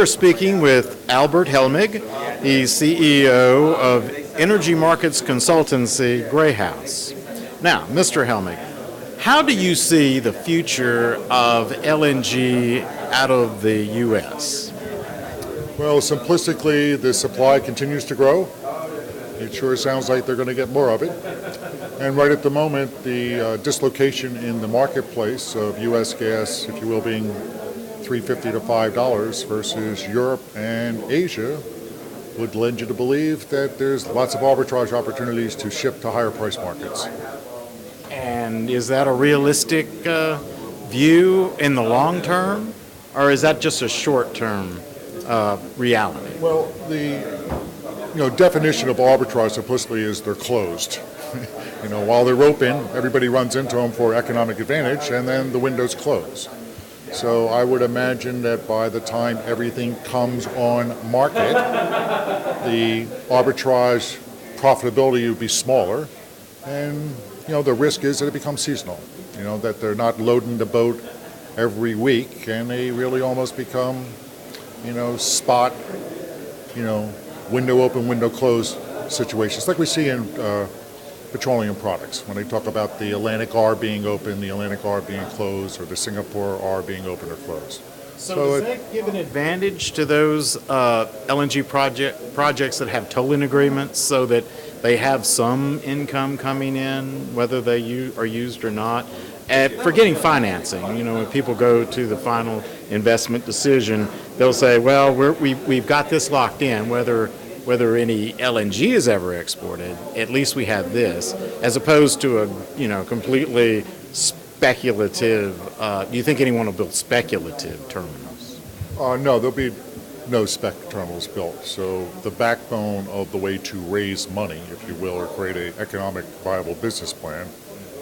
We're speaking with Albert Helmig. He's CEO of energy markets consultancy Greyhouse. Now, Mr. Helmig, how do you see the future of LNG out of the U.S.? Well, simplistically, the supply continues to grow. It sure sounds like they're going to get more of it. And right at the moment, the dislocation in the marketplace of U.S. gas, if you will, being $3.50 to $5 versus Europe and Asia would lend you to believe that there's lots of arbitrage opportunities to ship to higher price markets. And is that a realistic view in the long term, or is that just a short-term reality? Well, the definition of arbitrage simplicity is they're closed. While they're open, everybody runs into them for economic advantage, and then the windows close. So I would imagine that by the time everything comes on market, the arbitrage profitability would be smaller, and the risk is that it becomes seasonal. That they're not loading the boat every week, and they really almost become, spot, window open, window closed situations like we see in petroleum products. When they talk about the Atlantic R being open, the Atlantic R being closed, or the Singapore R being open or closed. So does that give an advantage to those LNG projects that have tolling agreements so that they have some income coming in, whether they are used or not? For getting financing, when people go to the final investment decision, they'll say, well, we've got this locked in, whether any LNG is ever exported, at least we have this, as opposed to a completely speculative. Do you think anyone will build speculative terminals? No, there'll be no spec terminals built. So the backbone of the way to raise money, if you will, or create an economic viable business plan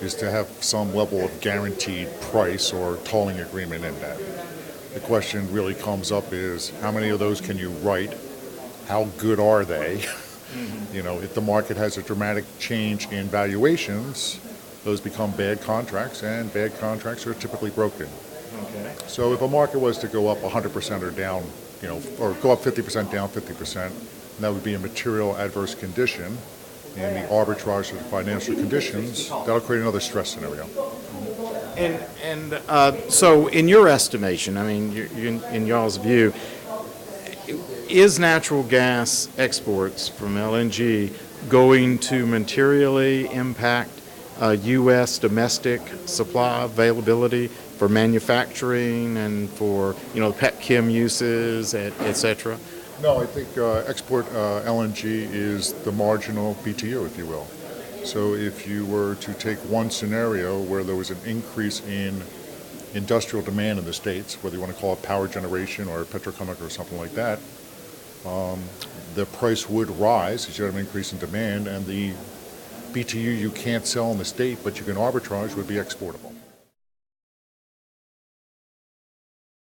is to have some level of guaranteed price or tolling agreement in that. The question really comes up is how many of those can you write? How good are they? If the market has a dramatic change in valuations, those become bad contracts, and bad contracts are typically broken. Okay. So if a market was to go up 100% or down, or go up 50%, down 50%, that would be a material adverse condition, and the arbitrage of the financial conditions, that'll create another stress scenario. And so in your estimation, in y'all's view, is natural gas exports from LNG going to materially impact U.S. domestic supply availability for manufacturing and for petchem uses, et cetera? No, I think export LNG is the marginal BTU, if you will. So if you were to take one scenario where there was an increase in industrial demand in the States, whether you want to call it power generation or petrochemical or something like that, the price would rise as you have an increase in demand, and the BTU you can't sell in the state but you can arbitrage would be exportable.